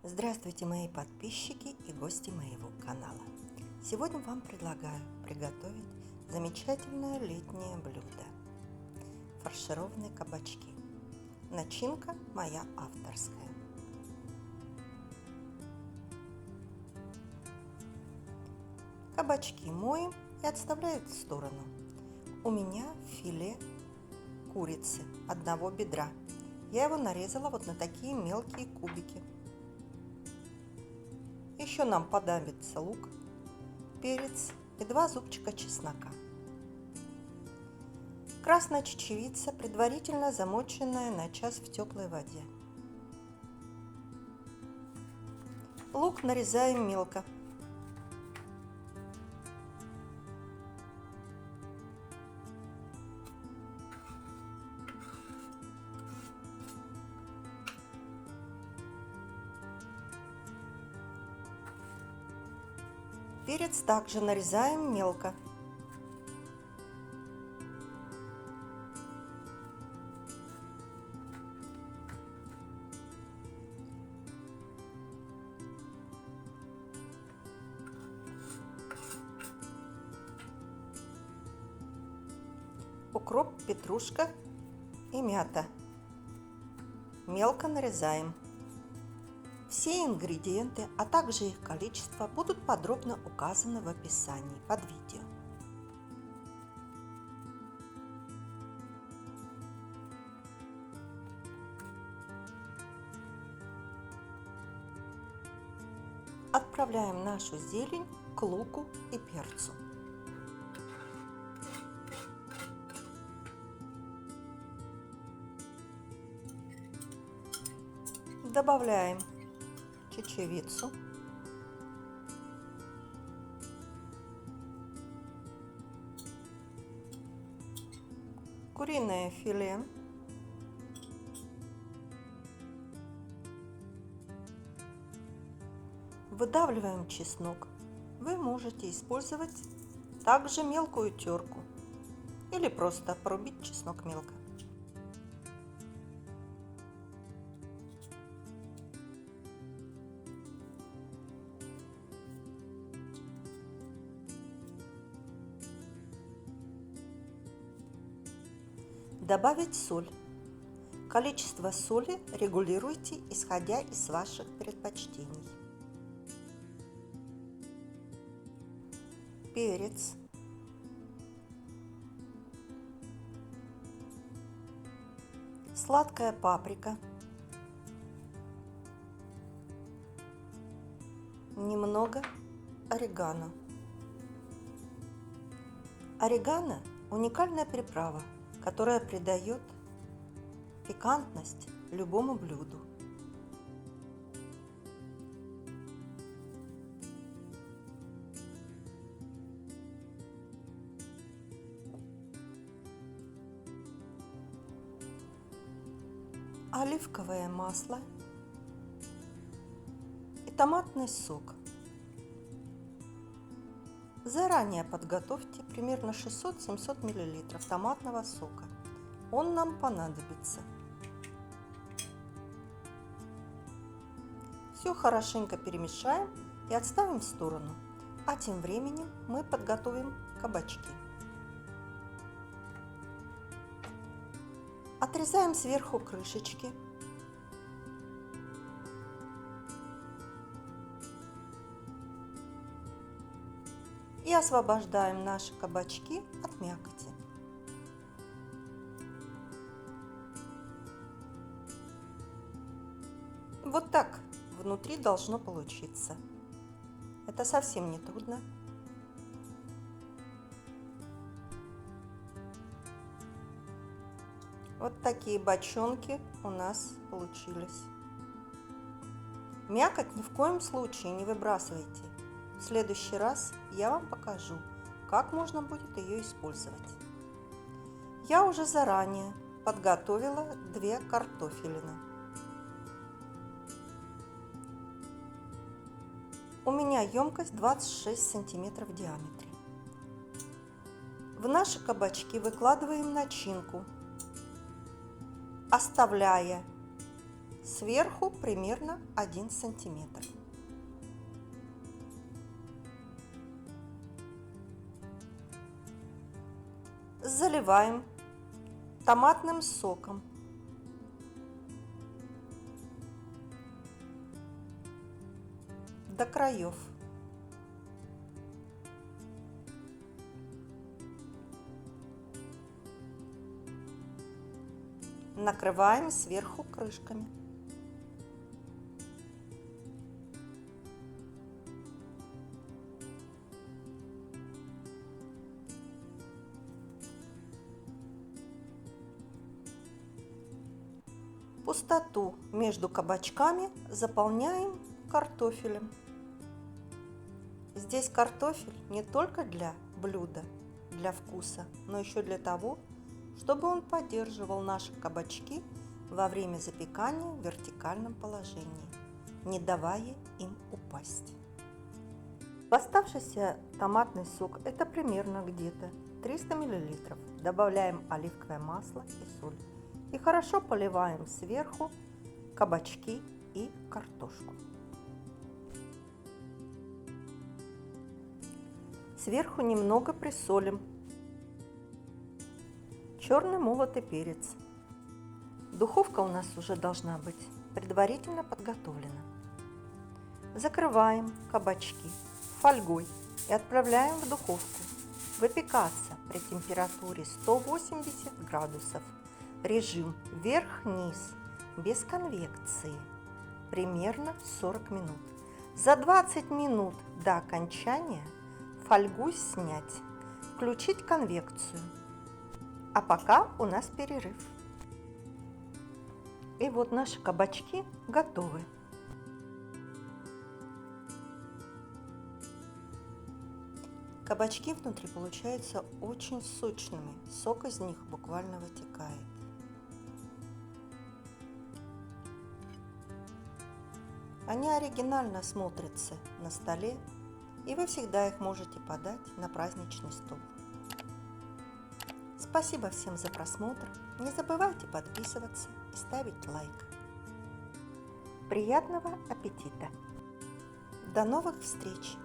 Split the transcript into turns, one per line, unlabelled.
Здравствуйте, мои подписчики и гости моего канала. Сегодня вам предлагаю приготовить замечательное летнее блюдо – фаршированные кабачки. Начинка моя авторская. Кабачки моем и отставляю в сторону. У меня филе курицы одного бедра. Я его нарезала вот на такие мелкие кубики. Еще нам понадобится лук, перец и 2 зубчика чеснока. Красная чечевица, предварительно замоченная на час в теплой воде. Лук нарезаем мелко. Перец также нарезаем мелко. Укроп, петрушка и мята. Мелко нарезаем. Все ингредиенты, а также их количество будут подробно указаны в описании под видео. Отправляем нашу зелень к луку и перцу. Добавляем чечевицу, куриное филе, выдавливаем чеснок. Вы можете использовать также мелкую терку или просто порубить чеснок мелко. Добавить соль. Количество соли регулируйте, исходя из ваших предпочтений. Перец. Сладкая паприка. Немного орегано. Орегано – уникальная приправа, которая придает пикантность любому блюду. Оливковое масло и томатный сок. Заранее подготовьте примерно 600-700 мл томатного сока. Он нам понадобится. Все хорошенько перемешаем и отставим в сторону. А тем временем мы подготовим кабачки. Отрезаем сверху крышечки. И освобождаем наши кабачки от мякоти. Вот так внутри должно получиться. Это совсем не трудно. Вот такие бочонки у нас получились. Мякоть ни в коем случае не выбрасывайте. В следующий раз я вам покажу, как можно будет ее использовать. Я уже заранее подготовила 2 картофелины. У меня емкость 26 сантиметров в диаметре. В наши кабачки выкладываем начинку, оставляя сверху примерно 1 сантиметр. Заливаем томатным соком. До краев. Накрываем сверху крышками. Пустоту между кабачками заполняем картофелем. Здесь картофель не только для блюда, для вкуса, но еще для того, чтобы он поддерживал наши кабачки во время запекания в вертикальном положении, не давая им упасть. Оставшийся томатный сок, это примерно где-то 300 мл. Добавляем оливковое масло и соль. И хорошо поливаем сверху кабачки и картошку. Сверху немного присолим. Черный молотый перец. Духовка у нас уже должна быть предварительно подготовлена. Закрываем кабачки фольгой и отправляем в духовку выпекаться при температуре 180 градусов. Режим вверх-вниз, без конвекции, примерно 40 минут. За 20 минут до окончания фольгу снять, включить конвекцию. А пока у нас перерыв. И вот наши кабачки готовы. Кабачки внутри получаются очень сочными, сок из них буквально вытекает. Они оригинально смотрятся на столе, и вы всегда их можете подать на праздничный стол. Спасибо всем за просмотр. Не забывайте подписываться и ставить лайк. Приятного аппетита! До новых встреч!